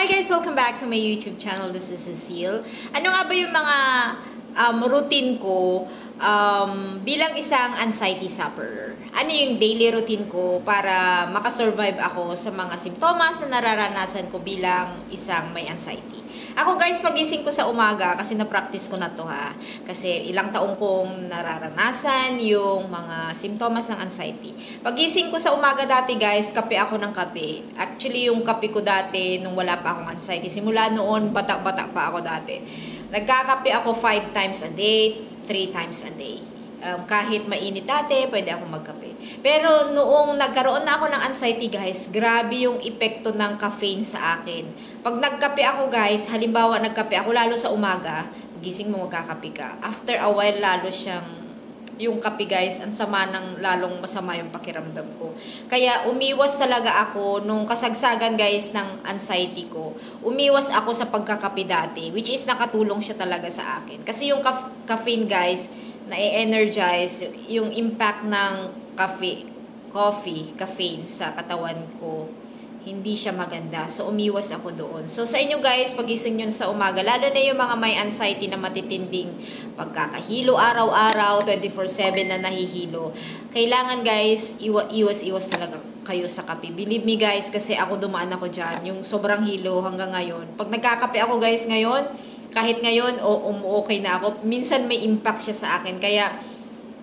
Hi guys! Welcome back to my YouTube channel. This is Cecile. Ano nga ba yung mga routine ko bilang isang anxiety sufferer? Ano yung daily routine ko para makasurvive ako sa mga simptomas na nararanasan ko bilang isang may anxiety? Ako guys, pagising ko sa umaga, kasi na-practice ko na to ha. Kasi ilang taong kong nararanasan yung mga simptomas ng anxiety. Pagising ko sa umaga dati guys, kape ako ng kape. Actually, yung kape ko dati nung wala pa akong anxiety. Simula noon, bata-bata pa ako dati. Nagkakape ako 5 times a day, 3 times a day. Kahit mainit dati, pwede akong magkape. Pero noong nagkaroon na ako ng anxiety guys, grabe yung epekto ng caffeine sa akin. Pag nagkape ako guys, halimbawa nagkape ako lalo sa umaga, gising mo magkakape ka. After a while, lalo siyang yung kape guys, ang sama ng lalong masama yung pakiramdam ko. Kaya umiwas talaga ako nung kasagsagan guys ng anxiety ko. Umiwas ako sa pagkakape dati, which is nakatulong siya talaga sa akin. Kasi yung caffeine guys, na-energize yung impact ng caffeine sa katawan ko, hindi siya maganda. So, umiwas ako doon. So, sa inyo guys, pagising nyo sa umaga, lalo na yung mga may anxiety na matitinding pagkakahilo araw-araw, 24/7 na nahihilo. Kailangan guys, iwas talaga kayo sa kape. Believe me guys, kasi ako dumaan ako dyan. Yung sobrang hilo hanggang ngayon. Pag nagkakape ako guys ngayon, kahit ngayon, okay na ako. Minsan may impact siya sa akin. Kaya,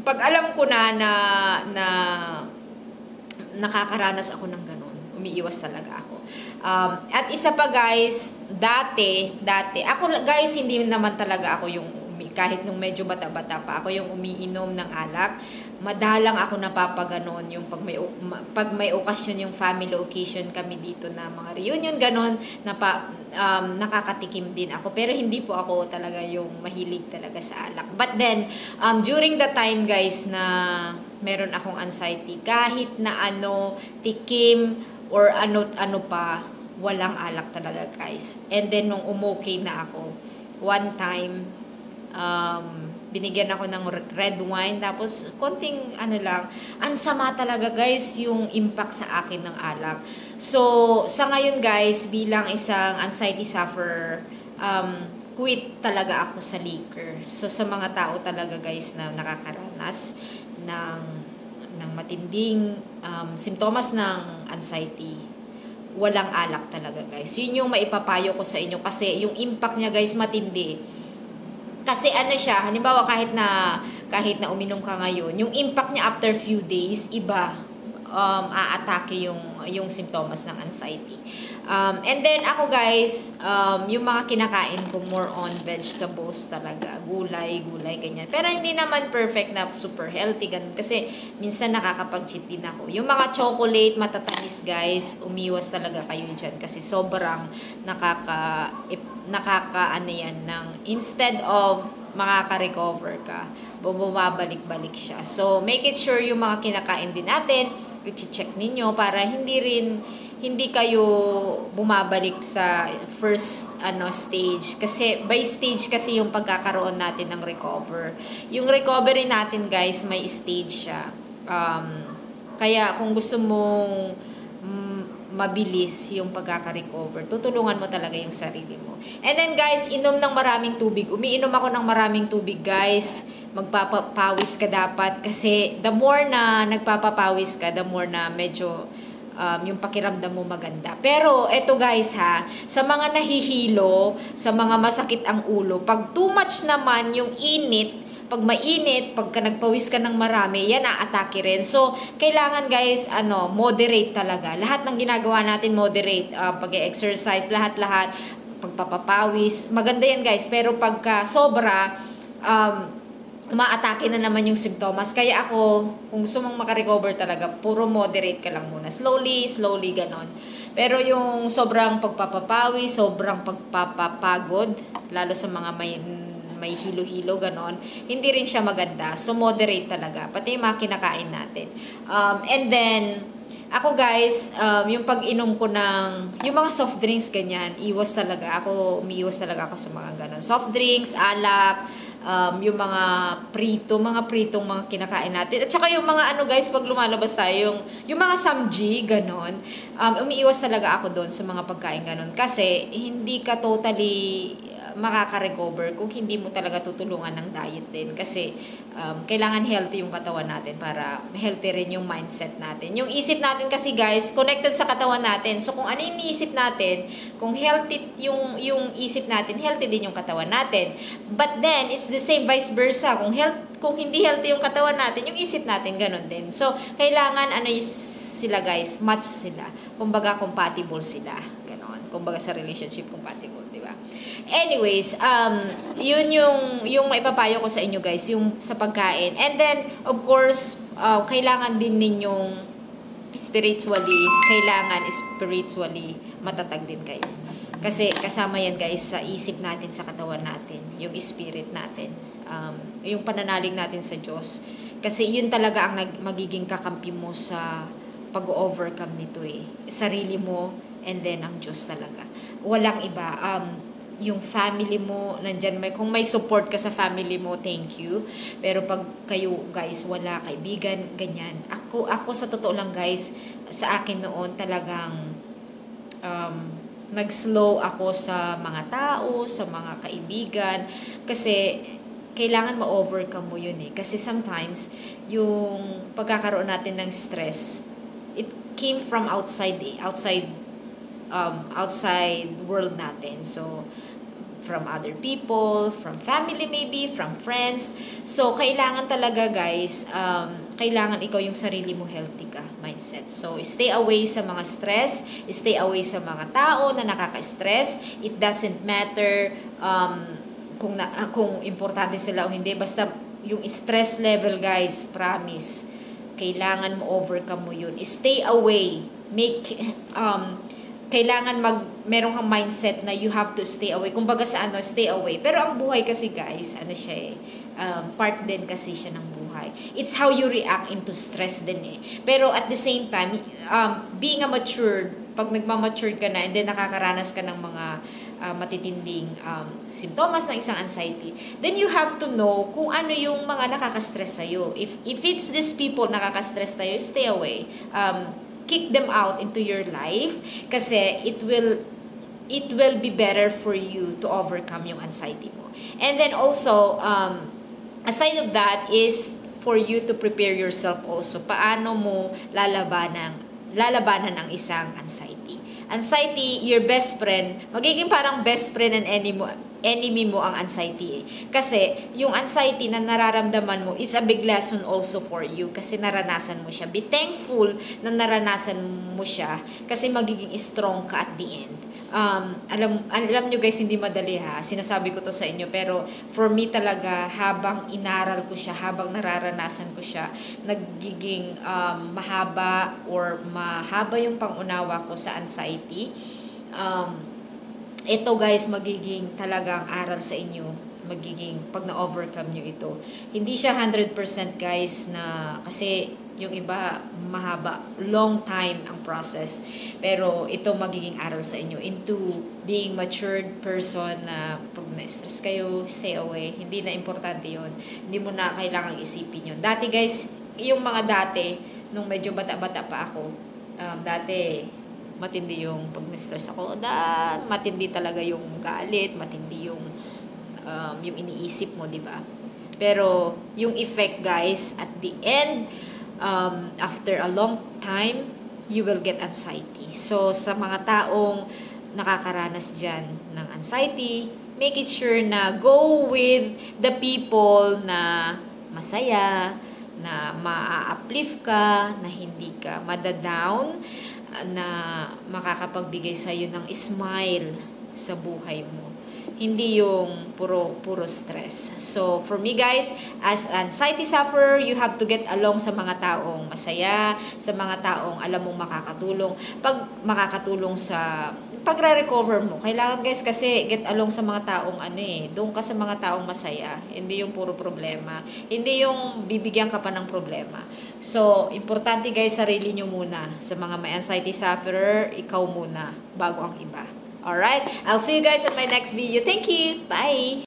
pag alam ko na nakakaranas ako ng ganun, umiiwas talaga ako. At isa pa guys, dati, ako guys, hindi naman talaga ako yung, kahit nung medyo bata-bata pa, ako yung umiinom ng alak. Madalang ako napapaganon yung pag may okasyon, yung family occasion kami dito na mga reunion, ganon, nakakatikim din ako. Pero hindi po ako talaga yung mahilig talaga sa alak. But then, during the time guys na meron akong anxiety, kahit na tikim or ano pa, walang alak talaga guys. And then nung umokay na ako, one time, binigyan ako ng red wine, tapos konting lang, ang sama talaga guys yung impact sa akin ng alak. So, sa ngayon guys, bilang isang anxiety sufferer, quit talaga ako sa liquor. So, sa mga tao talaga guys na nakakaranas ng matinding simptomas ng anxiety, walang alak talaga guys. Yun yung maipapayo ko sa inyo kasi yung impact niya guys matindi. Kasi siya, halimbawa kahit na uminom ka ngayon, yung impact niya after few days, iba, aatake yung simptomas ng anxiety. And then ako guys, yung mga kinakain ko more on vegetables talaga, gulay, ganyan. Pero hindi naman perfect na super healthy, ganun. Kasi minsan nakakapag-cheat din ako. Yung mga chocolate, matatamis guys, umiwas talaga kayo dyan. Kasi sobrang instead of makaka-recover ka, bumabalik-balik siya. So, make it sure yung mga kinakain din natin, i-check ninyo para hindi kayo bumabalik sa first stage. Kasi by stage kasi yung pagkakaroon natin ng recover. Yung recovery natin guys, may stage siya. Kaya kung gusto mong mabilis yung pagkaka-recover, tutulungan mo talaga yung sarili mo. And then guys, inom ng maraming tubig. Umiinom ako ng maraming tubig guys. Magpapawis ka dapat kasi the more na nagpapapawis ka, the more na medyo yung pakiramdam mo maganda. Pero eto guys ha, sa mga nahihilo, sa mga masakit ang ulo, pag too much naman yung init, pag mainit, pagka nagpawis ka ng marami, yan aatake rin. So, kailangan guys, moderate talaga. Lahat ng ginagawa natin, moderate. Pag-exercise, lahat-lahat, pagpapapawis. Maganda yan guys. Pero pagka sobra, umaatake na naman yung symptoms. Kaya ako, kung gusto mong makarecover talaga, puro moderate ka lang muna. Slowly, ganon. Pero yung sobrang pagpapapawis, sobrang pagpapapagod, lalo sa mga may hilo-hilo, ganon, hindi rin siya maganda. So, moderate talaga. Pati yung mga kinakain natin. And then, ako guys, yung pag-inom ko yung mga soft drinks, ganyan, umiiwas talaga ako sa mga ganon. Soft drinks, alak, yung mga pritong mga kinakain natin. At saka yung mga guys, pag lumalabas tayo, yung mga samji, ganon, umiiwas talaga ako doon sa mga pagkain ganon. Kasi, hindi ka totally makaka-recover kung hindi mo talaga tutulungan ng diet din. Kasi, kailangan healthy yung katawan natin para healthy rin yung mindset natin. Yung isip natin kasi guys, connected sa katawan natin. So, kung ano yung iniisip natin, kung healthy yung isip natin, healthy din yung katawan natin. But then, it's the same vice versa. Kung hindi healthy yung katawan natin, yung isip natin, ganun din. So, kailangan, sila guys, match sila. Kumbaga, compatible sila. Ganon. Kumbaga, sa relationship, compatible, di ba? Anyways, yun yung maipapayo ko sa inyo guys, yung sa pagkain. And then, of course, kailangan din ninyong spiritually matatag din kayo. Kasi kasama yan guys sa isip natin, sa katawan natin, yung spirit natin, yung pananalig natin sa Diyos. Kasi yun talaga ang magiging kakampi mo sa pag-overcome nito sarili mo, and then ang Diyos talaga. Walang iba. Yung family mo, nandyan kung may support ka sa family mo, thank you. Pero pag kayo guys, wala, kaibigan, ganyan. Ako sa totoo lang guys, sa akin noon talagang nag-slow ako sa mga tao, sa mga kaibigan, kasi kailangan ma-overcome mo yun Kasi sometimes, yung pagkakaroon natin ng stress, it came from outside world natin. So, from other people, from family maybe, from friends. So, kailangan talaga guys, kailangan ikaw yung sarili mo healthy ka, mindset. So, stay away sa mga stress, stay away sa mga tao na nakaka-stress. It doesn't matter kung importante sila o hindi. Basta yung stress level guys, promise, kailangan mo overcome mo yun. Stay away. Kailangan meron kang mindset na you have to stay away. Kumbaga sa stay away. Pero ang buhay kasi guys, part din kasi siya ng buhay. It's how you react into stress din Pero at the same time, being a matured, pag nagmamature ka na and then nakakaranas ka ng mga matitinding simptomas ng isang anxiety, then you have to know kung ano yung mga nakaka-stress sa'yo. If it's these people nakaka-stress tayo, stay away. Kick them out into your life kasi it will be better for you to overcome yung anxiety mo. And then also, aside of that is for you to prepare yourself also. Paano mo lalabanan ang isang anxiety. Anxiety, your best friend, magiging parang best friend and enemy mo ang anxiety Kasi, yung anxiety na nararamdaman mo, it's a big lesson also for you kasi naranasan mo siya. Be thankful na naranasan mo siya kasi magiging strong ka at the end. Alam nyo guys, hindi madali sinasabi ko to sa inyo, pero for me talaga, habang inaral ko siya, habang nararanasan ko siya, nagiging mahaba yung pangunawa ko sa anxiety. Ito guys, magiging talagang aral sa inyo, pag na-overcome nyo ito. Hindi siya 100% guys kasi yung iba mahaba, long time ang process. Pero ito magiging aral sa inyo into being matured person na pag na-stress kayo, stay away. Hindi na importante yun. Hindi mo na kailangang isipin yun. Dati guys, yung mga dati, nung medyo bata-bata pa ako, dati matindi yung pag na-stress ako, matindi talaga yung galit, matindi yung iniisip mo, di ba? Pero yung effect guys, at the end, after a long time, you will get anxiety. So sa mga taong nakakaranas dyan ng anxiety, make it sure na go with the people na masaya, na ma-uplift ka, na hindi ka madadown, na makakapagbigay sa'yo ng smile sa buhay mo. Hindi yung puro stress. So, for me guys, as anxiety sufferer, you have to get along sa mga taong masaya, sa mga taong alam mong makakatulong. Pag makakatulong sa pagre-recover mo, kailangan guys kasi get along sa mga taong doon ka sa mga taong masaya. Hindi yung puro problema. Hindi yung bibigyan ka pa ng problema. So, importante guys, sarili nyo muna. Sa mga may anxiety sufferer, ikaw muna bago ang iba. Alright? I'll see you guys in my next video. Thank you. Bye!